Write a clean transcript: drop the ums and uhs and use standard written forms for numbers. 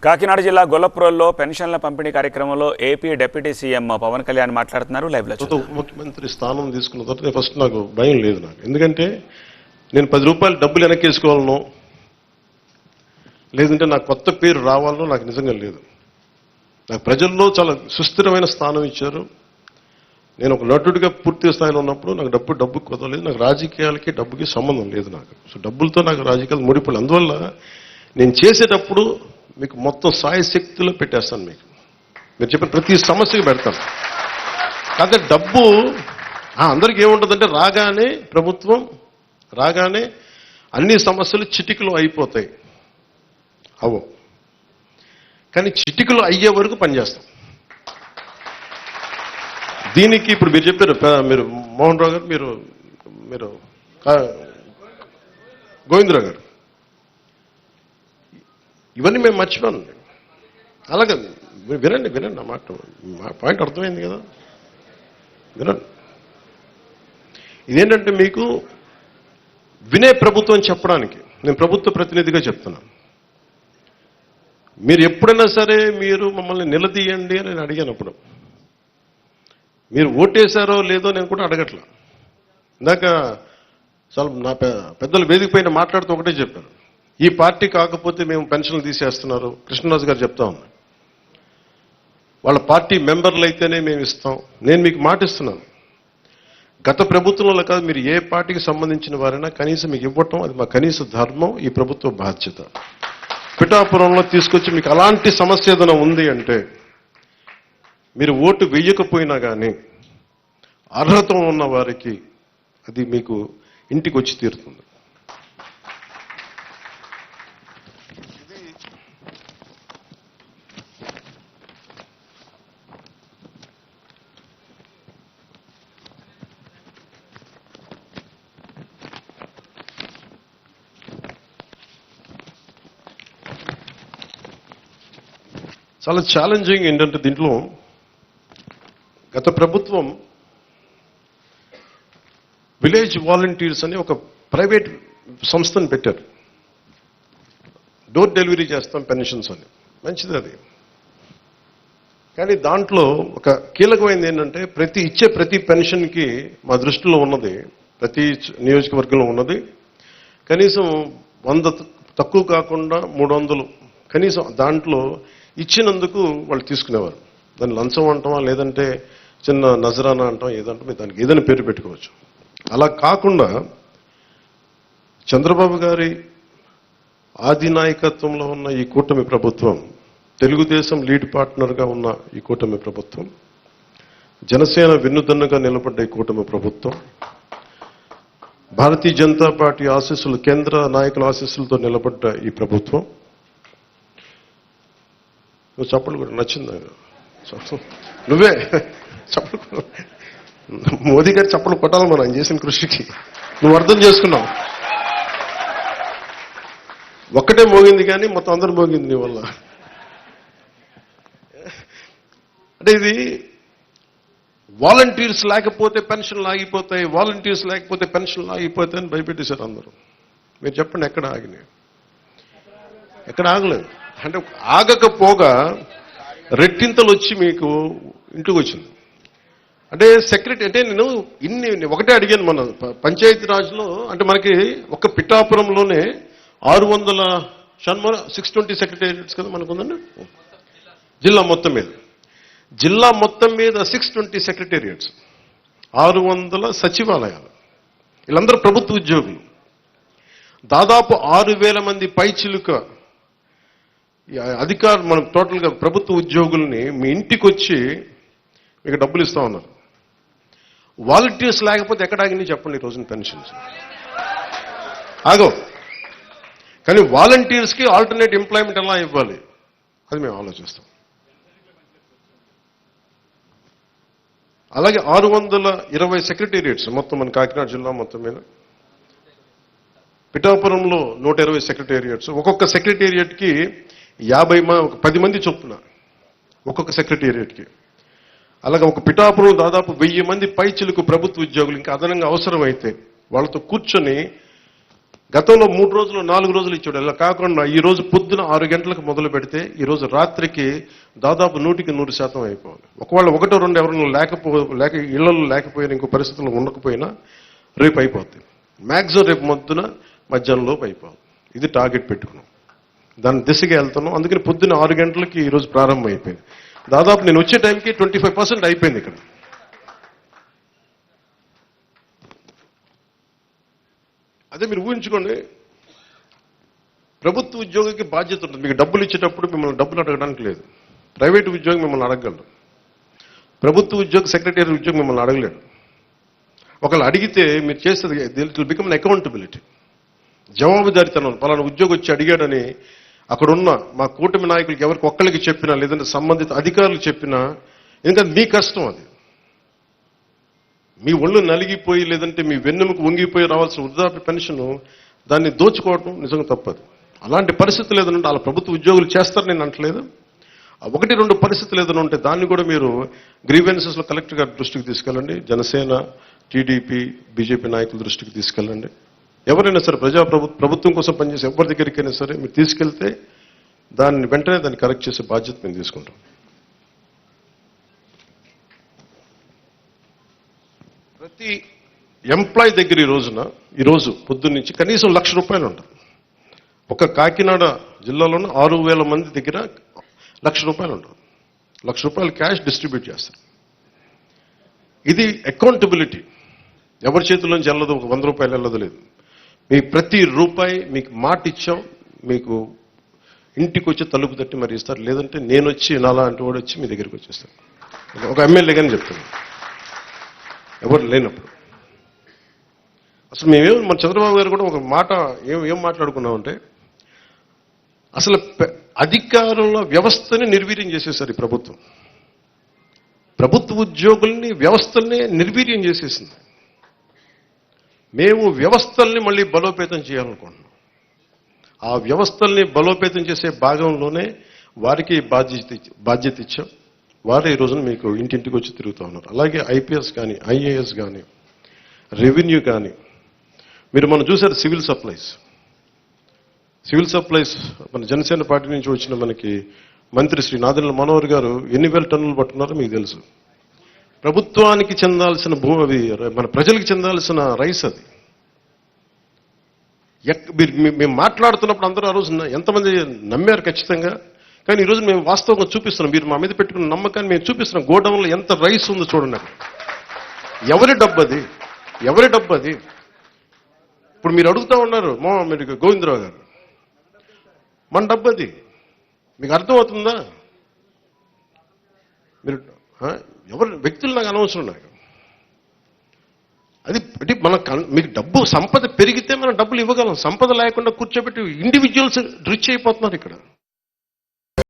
కాకినాడ జిల్లా గొల్లప్రోల్లో పెన్షన్ల పంపిణీ కార్యక్రమంలో AP deputy CM Pawan Kalyan మాట్లాడుతున్నారు. లైవ్ లో ముఖ్యమంత్రి స్థానం తీసుకున్న తర్వాత ఫస్ట్ నాకు భయం లేదు. ఎందుకంటే నేను 10 రూపాయలు డబ్బులు వెనక్కేసుకోవాలను, లేదంటే నాకు కొత్త పేరు రావాలనో నాకు నిజంగా లేదు. నాకు ప్రజల్లో చాలా సుస్థిరమైన స్థానం ఇచ్చారు. నేను ఒక నటుడిగా పూర్తి స్థాయిలో ఉన్నప్పుడు నాకు డబ్బు కుదరలేదు. నాకు రాజకీయాలకి డబ్బుకి సంబంధం లేదు. సో డబ్బులతో నాకు రాజకీయాలు ముడిపోలేదు. అందువల్ల నేను చేసేటప్పుడు మీకు మొత్తం సాయశక్తిలో పెట్టేస్తాను. మీరు చెప్పిన ప్రతి సమస్యకు పెడతాను. కాకపోతే డబ్బు అందరికీ ఏముంటుందంటే ప్రభుత్వం రాగానే అన్ని సమస్యలు చిటికలు అయిపోతాయి. కానీ చిటికలు అయ్యే వరకు పనిచేస్తాం. దీనికి ఇప్పుడు మీరు చెప్పారు, మీరు మోహన్ రావు గారు, మీరు గోవిందరావు గారు, ఇవన్నీ మేము మర్చిపోను. అలాగే వినండి నా మాట, పాయింట్ అర్థమైంది కదా, వినండి. ఇదేంటంటే మీకు వినే ప్రభుత్వం చెప్పడానికి నేను ప్రభుత్వ ప్రతినిధిగా చెప్తున్నాను. మీరు ఎప్పుడైనా సరే మీరు మమ్మల్ని నిలదీయండి అని నేను అడిగానప్పుడు, మీరు ఓటేశారో లేదో నేను కూడా అడగట్లా. ఇందాక చాలా నా పెద్దలు వేదిక పైన మాట్లాడుతూ ఒకటే చెప్పారు, ఈ పార్టీ కాకపోతే మేము పెన్షన్లు తీసేస్తున్నారు. కృష్ణరాజు గారు చెప్తా ఉన్నారు, వాళ్ళ పార్టీ మెంబర్లు అయితేనే మేము ఇస్తాం. నేను మీకు మాటిస్తున్నాను, గత ప్రభుత్వంలో కాదు, మీరు ఏ పార్టీకి సంబంధించిన వారైనా కనీసం మీకు ఇవ్వటం అది మా కనీస ధర్మం, ఈ ప్రభుత్వ బాధ్యత. పిఠాపురంలో తీసుకొచ్చి మీకు అలాంటి సమస్య ఏదైనా ఉంది అంటే మీరు ఓటు వేయకపోయినా కానీ అర్హత ఉన్న వారికి అది మీకు ఇంటికి వచ్చి తీరుతుంది. చాలా ఛాలెంజింగ్ ఏంటంటే దీంట్లో గత ప్రభుత్వం విలేజ్ వాలంటీర్స్ అని ఒక ప్రైవేట్ సంస్థను పెట్టారు. డోర్ డెలివరీ చేస్తాం పెన్షన్స్ అని, మంచిది అది. కానీ దాంట్లో ఒక కీలకమైనది ఏంటంటే ప్రతి పెన్షన్కి మా దృష్టిలో ఉన్నది, ప్రతి నియోజకవర్గంలో ఉన్నది కనీసం 100 తక్కువ కాకుండా 300 కనీసం దాంట్లో ఇచ్చినందుకు వాళ్ళు తీసుకునేవారు. దాన్ని లంచం అంటామా, లేదంటే చిన్న నజరానా అంటాం, ఏదంటే దానికి ఏదైనా పేరు పెట్టుకోవచ్చు. అలా కాకుండా చంద్రబాబు గారి ఆది నాయకత్వంలో ఉన్న ఈ కూటమి ప్రభుత్వం, తెలుగుదేశం లీడ్ పార్ట్నర్గా ఉన్న ఈ కూటమి ప్రభుత్వం, జనసేన వెన్నుదన్నుగా నిలబడ్డ ఈ కూటమి ప్రభుత్వం, భారతీయ జనతా పార్టీ ఆశీస్సులు, కేంద్ర నాయకుల ఆశీస్సులతో నిలబడ్డ ఈ ప్రభుత్వం. నువ్వు చప్పలు కూడా నచ్చింది, నువ్వే చప్పలు, మోదీ గారి చప్పలు కొట్టాలి మనం ఆయన చేసిన కృషికి. నువ్వు అర్థం చేసుకున్నావు, ఒక్కటే మోగింది కానీ మొత్తం అందరూ మోగింది నీ వల్ల. అంటే ఇది వాలంటీర్స్ లేకపోతే పెన్షన్లు ఆగిపోతాయి, వాలంటీర్స్ లేకపోతే పెన్షన్లు ఆగిపోతాయి అని భయపెట్టేశారు అందరూ. మీరు చెప్పండి, ఎక్కడ ఆగినాయి? ఎక్కడ ఆగలేదు. అంటే ఆగకపోగా రెట్టింతలు వచ్చి మీకు ఇంటికి వచ్చింది. అంటే సెక్రటరీ అంటే నేను ఒకటే అడిగాను, మన పంచాయతీ రాజ్లో అంటే మనకి ఒక పిఠాపురంలోనే 620 సెక్రటేరియట్స్ కదా మనకు ఉందండి. జిల్లా మొత్తం మీద 620 సెక్రటేరియట్స్, 600 సచివాలయాలు. వీళ్ళందరూ ప్రభుత్వ ఉద్యోగులు. దాదాపు 6,000 మంది పైచిలుక అధికారులు, మనం టోటల్గా ప్రభుత్వ ఉద్యోగుల్ని మీ ఇంటికి వచ్చి మీకు డబ్బులు ఇస్తా ఉన్నారు. వాలంటీర్స్ లేకపోతే ఎక్కడ ఆగింది చెప్పండి ఈ రోజున పెన్షన్స్? ఆగో. కానీ వాలంటీర్స్కి ఆల్టర్నేట్ ఎంప్లాయ్మెంట్ ఎలా ఇవ్వాలి అది మేము ఆలోచిస్తాం. అలాగే 620 సెక్రటేరియట్స్ మొత్తం మన కాకినాడ జిల్లా మొత్తం మీద. పిఠాపురంలో 120 సెక్రటేరియట్స్. ఒక్కొక్క సెక్రటేరియట్కి 10 మంది చొప్పున ఒక్కొక్క సెక్రటేరియట్కి. అలాగే ఒక పిఠాపురం దాదాపు 1000 మంది పైచిలుకు ప్రభుత్వ ఉద్యోగులు ఇంకా అదనంగా అవసరమైతే వాళ్ళతో కూర్చొని గతంలో 3 రోజులు 4 రోజులు ఇచ్చాడు. ఇలా కాకుండా ఈ రోజు పొద్దున 6 గంటలకు మొదలు పెడితే ఈ రోజు రాత్రికి దాదాపు 100% అయిపోవాలి. ఒకవేళ 1-2 ఎవరైనా లేక ఇళ్లలో లేకపోయినా, ఇంకో పరిస్థితుల్లో ఉండకపోయినా రేపు అయిపోతుంది. మ్యాక్సిమం రేపు పొద్దున మధ్యాహ్నంలోపు అయిపోవాలి. ఇది టార్గెట్ పెట్టుకున్నాం, దాని దిశగా వెళ్తున్నాం. అందుకని పొద్దున్న 6 గంటలకి ఈరోజు ప్రారంభం అయిపోయింది. దాదాపు నేను వచ్చే టైంకి 25% అయిపోయింది ఇక్కడ. అదే మీరు ఊహించుకోండి, ప్రభుత్వ ఉద్యోగికి బాధ్యత ఉంటుంది. మీకు డబ్బులు ఇచ్చేటప్పుడు మిమ్మల్ని డబ్బులు అడగడానికి లేదు. ప్రైవేట్ ఉద్యోగి మిమ్మల్ని అడగగలరు, ప్రభుత్వ ఉద్యోగి సెక్రటరీ ఉద్యోగి మిమ్మల్ని అడగలేడు. ఒకళ్ళు అడిగితే మీరు చేసేది దిల్ విల్ బికమ్ అకౌంటబిలిటీ, జవాబుదారీతనం. పలానా ఉద్యోగి వచ్చి అడిగాడని అక్కడున్న మా కూటమి నాయకులకి ఎవరికి ఒక్కరికి చెప్పినా, లేదంటే సంబంధిత అధికారులు చెప్పినా, ఎందుకంటే మీ కష్టం అది. మీ ఒళ్ళు నలిగిపోయి లేదంటే మీ వెన్నెముకు వంగిపోయి రావాల్సిన వృద్ధాప్య పెన్షన్ దాన్ని దోచుకోవడం నిజంగా తప్పదు. అలాంటి పరిస్థితులు ఏదైనా ఉంటే అలా ప్రభుత్వ ఉద్యోగులు చేస్తారని నేను అంటలేదు. 1-2 పరిస్థితులు ఏదైనా ఉంటే దాన్ని కూడా మీరు గ్రీవెన్సెస్లో కలెక్టర్ గారి దృష్టికి తీసుకెళ్ళండి, జనసేన, టీడీపీ, బీజేపీ నాయకుల దృష్టికి తీసుకెళ్ళండి. ఎవరైనా సరే ప్రభుత్వం కోసం పనిచేసే ఎవరి దగ్గరికైనా సరే మీరు తీసుకెళ్తే దాన్ని వెంటనే దాన్ని కరెక్ట్ చేసే బాధ్యత మేము తీసుకుంటాం. ప్రతి ఎంప్లాయ్ దగ్గర ఈరోజు పొద్దున్న నుంచి కనీసం ₹1,00,000 ఉంటుంది. ఒక కాకినాడ జిల్లాలోనూ 6,000 మంది దగ్గర ₹1,00,000 ఉంటుంది. ₹1,00,000 క్యాష్ డిస్ట్రిబ్యూట్ చేస్తారు. ఇది అకౌంటబిలిటీ. ఎవరి చేతుల్లోంచి వెళ్ళదు, ఒక ₹100 వెళ్ళదు లేదు. మీ ప్రతి రూపాయి మీకు మాట ఇచ్చాం, మీకు ఇంటికి వచ్చి తలుపు తట్టి మరి ఇస్తారు. లేదంటే నేను వచ్చి నాలాంటి వాడు వచ్చి మీ దగ్గరికి వచ్చేస్తాను. ఒక ఎమ్మెల్యే కానీ చెప్తాను, ఎవరు లేనప్పుడు. అసలు మేమేం మన చంద్రబాబు గారు కూడా ఒక మాట ఏం మాట్లాడుకున్నామంటే, అసలు అధికారుల వ్యవస్థని నిర్వీర్యం చేసేసారు ఈ ప్రభుత్వం. ప్రభుత్వ ఉద్యోగుల్ని, వ్యవస్థల్ని నిర్వీర్యం చేసేసింది. మేము వ్యవస్థల్ని మళ్ళీ బలోపేతం చేయాలనుకుంటున్నాం. ఆ వ్యవస్థల్ని బలోపేతం చేసే భాగంలోనే వారికి బాధ్యత ఇచ్చాం. వారే ఈ రోజున మీకు ఇంటింటికి వచ్చి తిరుగుతూ ఉన్నారు. అలాగే ఐపీఎస్ కానీ, ఐఏఎస్ కానీ, రెవెన్యూ కానీ. మనం చూశారు సివిల్ సప్లైస్ మన జనసేన పార్టీ నుంచి వచ్చిన మనకి మంత్రి శ్రీ నాదెండ్ల మనోహర్ గారు ఎన్ని వేల టన్నులు పట్టుకున్నారో మీకు తెలుసు. ప్రభుత్వానికి చెందాల్సిన భూమి, అది మన ప్రజలకు చెందాల్సిన రైస్. అది మేము మాట్లాడుతున్నప్పుడు అందరూ ఆ రోజు ఎంతమంది నమ్మారు ఖచ్చితంగా. కానీ ఈరోజు మేము వాస్తవంగా చూపిస్తున్నాం. మీరు మా మీద పెట్టుకున్న నమ్మకాన్ని మేము చూపిస్తున్నాం. గోడౌన్లో ఎంత రైస్ ఉందో చూడండి. ఎవరి డబ్బు అది? ఇప్పుడు మీరు అడుగుతా ఉన్నారు మీరు గోవిందరావు గారు, మన డబ్బు అది. మీకు అర్థమవుతుందా? మీరు ఎవరు వ్యక్తులు నాకు అనవసరం. నాకు అది మీకు డబ్బు సంపద పెరిగితే మనం డబ్బులు ఇవ్వగలం. సంపద లేకుండా కూర్చోబెట్టి ఇండివిజువల్స్ రిచ్ అయిపోతున్నారు ఇక్కడ.